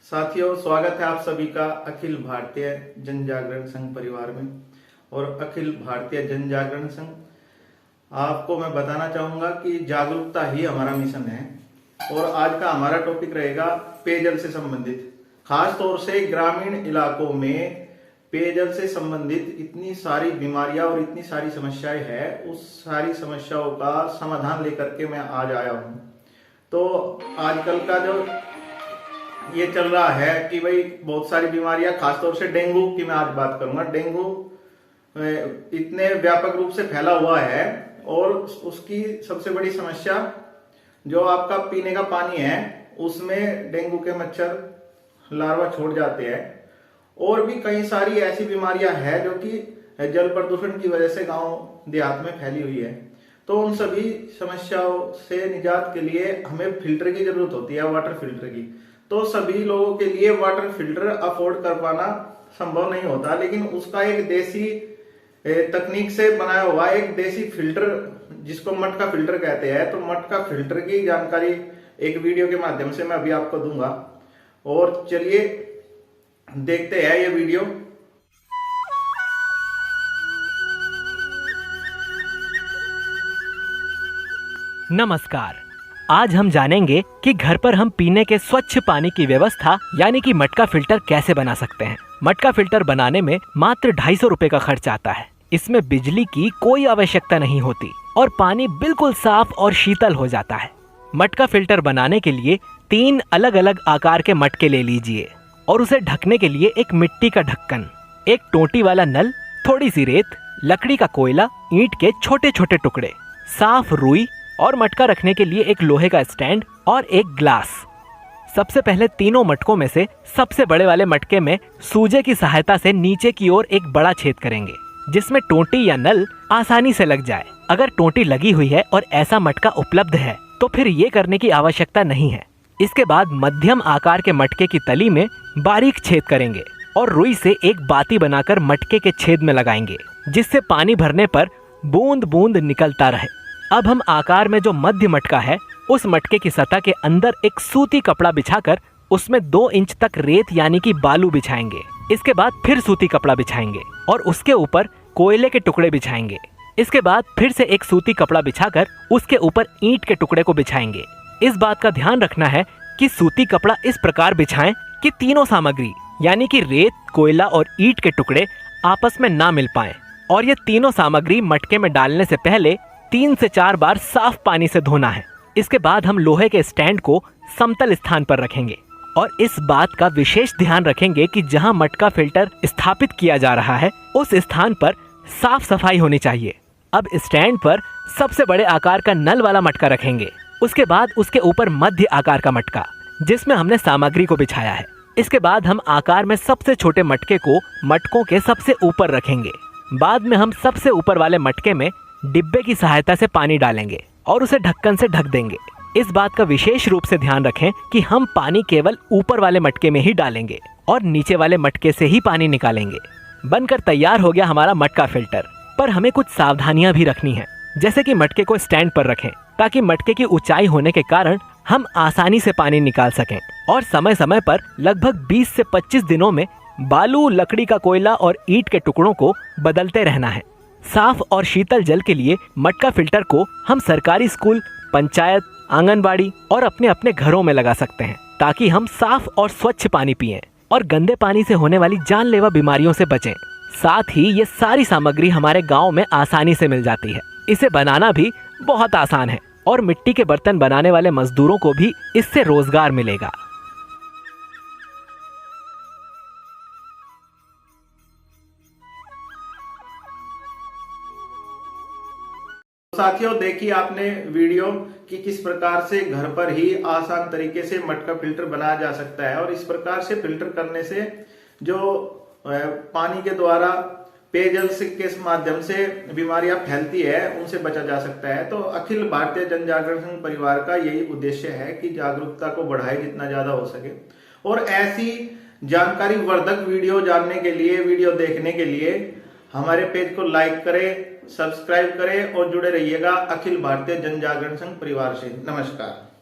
साथियों, स्वागत है आप सभी का अखिल भारतीय जन जागरण संघ परिवार में। और अखिल भारतीय जन जागरण संघ, आपको मैं बताना चाहूंगा कि जागरूकता ही हमारा मिशन है। और आज का हमारा टॉपिक रहेगा पेयजल से संबंधित। खास तौर से ग्रामीण इलाकों में पेयजल से संबंधित इतनी सारी बीमारियां और इतनी सारी समस्याएं हैं, उस सारी समस्याओं का समाधान लेकर के मैं आज आया हूं। तो आजकल का जो ये चल रहा है कि भाई बहुत सारी बीमारियां, खासतौर से डेंगू की मैं आज बात करूंगा। डेंगू इतने व्यापक रूप से फैला हुआ है और उसकी सबसे बड़ी समस्या जो आपका पीने का पानी है उसमें डेंगू के मच्छर लार्वा छोड़ जाते हैं। और भी कई सारी ऐसी बीमारियां हैं जो कि जल प्रदूषण की वजह से गांव देहात में फैली हुई है। तो उन सभी समस्याओं से निजात के लिए हमें फिल्टर की जरूरत होती है, वाटर फिल्टर की। तो सभी लोगों के लिए वाटर फिल्टर अफोर्ड कर पाना संभव नहीं होता, लेकिन उसका एक देसी तकनीक से बनाया हुआ एक देसी फिल्टर जिसको मटका फिल्टर कहते हैं, तो मटका फिल्टर की जानकारी एक वीडियो के माध्यम से मैं अभी आपको दूंगा। और चलिए देखते हैं ये वीडियो। नमस्कार। आज हम जानेंगे कि घर पर हम पीने के स्वच्छ पानी की व्यवस्था यानी कि मटका फिल्टर कैसे बना सकते हैं। मटका फिल्टर बनाने में मात्र 250 रुपए का खर्च आता है। इसमें बिजली की कोई आवश्यकता नहीं होती और पानी बिल्कुल साफ और शीतल हो जाता है। मटका फिल्टर बनाने के लिए 3 अलग अलग आकार के मटके ले लीजिए और उसे ढकने के लिए एक मिट्टी का ढक्कन, एक टोटी वाला नल, थोड़ी सी रेत, लकड़ी का कोयला, ईंट के छोटे छोटे टुकड़े, साफ रुई और मटका रखने के लिए एक लोहे का स्टैंड और एक ग्लास। सबसे पहले तीनों मटकों में से सबसे बड़े वाले मटके में सूजे की सहायता से नीचे की ओर एक बड़ा छेद करेंगे जिसमें टोंटी या नल आसानी से लग जाए। अगर टोंटी लगी हुई है और ऐसा मटका उपलब्ध है तो फिर ये करने की आवश्यकता नहीं है। इसके बाद मध्यम आकार के मटके की तली में बारीक छेद करेंगे और रुई से एक बाती बनाकर मटके के छेद में लगाएंगे जिससे पानी भरने पर बूंद बूंद निकलता रहे। अब हम आकार में जो मध्य मटका है उस मटके की सतह के अंदर एक सूती कपड़ा बिछाकर उसमें 2 इंच तक रेत यानी कि बालू बिछाएंगे। इसके बाद फिर सूती कपड़ा बिछाएंगे और उसके ऊपर कोयले के टुकड़े बिछाएंगे। इसके बाद फिर से एक सूती कपड़ा बिछाकर उसके ऊपर ईंट के टुकड़े को बिछाएंगे। इस बात का ध्यान रखना है कि सूती कपड़ा इस प्रकार बिछाएं कि तीनों सामग्री यानी कि रेत, कोयला और ईंट के टुकड़े आपस में ना मिल पाए। और ये तीनों सामग्री मटके में डालने से पहले 3 से 4 बार साफ पानी से धोना है। इसके बाद हम लोहे के स्टैंड को समतल स्थान पर रखेंगे और इस बात का विशेष ध्यान रखेंगे कि जहां मटका फिल्टर स्थापित किया जा रहा है उस स्थान पर साफ सफाई होनी चाहिए। अब स्टैंड पर सबसे बड़े आकार का नल वाला मटका रखेंगे। उसके बाद उसके ऊपर मध्य आकार का मटका जिसमें हमने सामग्री को बिछाया है। इसके बाद हम आकार में सबसे छोटे मटके को मटकों के सबसे ऊपर रखेंगे। बाद में हम सबसे ऊपर वाले मटके में डिब्बे की सहायता से पानी डालेंगे और उसे ढक्कन से ढक देंगे। इस बात का विशेष रूप से ध्यान रखें कि हम पानी केवल ऊपर वाले मटके में ही डालेंगे और नीचे वाले मटके से ही पानी निकालेंगे। बनकर तैयार हो गया हमारा मटका फिल्टर। पर हमें कुछ सावधानियां भी रखनी है, जैसे कि मटके को स्टैंड पर रखें ताकि मटके की ऊंचाई होने के कारण हम आसानी से पानी निकाल सकें। और समय समय पर लगभग 20 से 25 दिनों में बालू, लकड़ी का कोयला और ईंट के टुकड़ों को बदलते रहना है। साफ और शीतल जल के लिए मटका फिल्टर को हम सरकारी स्कूल, पंचायत, आंगनबाड़ी और अपने अपने घरों में लगा सकते हैं ताकि हम साफ और स्वच्छ पानी पिएं और गंदे पानी से होने वाली जानलेवा बीमारियों से बचें। साथ ही ये सारी सामग्री हमारे गांव में आसानी से मिल जाती है। इसे बनाना भी बहुत आसान है और मिट्टी के बर्तन बनाने वाले मजदूरों को भी इससे रोजगार मिलेगा। साथियों, देखिए आपने वीडियो कि किस प्रकार से घर पर ही आसान तरीके से मटका फिल्टर बनाया जा सकता है। और इस प्रकार से फिल्टर करने से जो पानी के द्वारा पेयजल के माध्यम से बीमारियां फैलती है उनसे बचा जा सकता है। तो अखिल भारतीय जन जागरण संघ परिवार का यही उद्देश्य है कि जागरूकता को बढ़ाए जितना ज्यादा हो सके। और ऐसी जानकारी वर्धक वीडियो जानने के लिए, वीडियो देखने के लिए हमारे पेज को लाइक करें, सब्सक्राइब करें और जुड़े रहिएगा अखिल भारतीय जन जागरण संघ परिवार से। नमस्कार।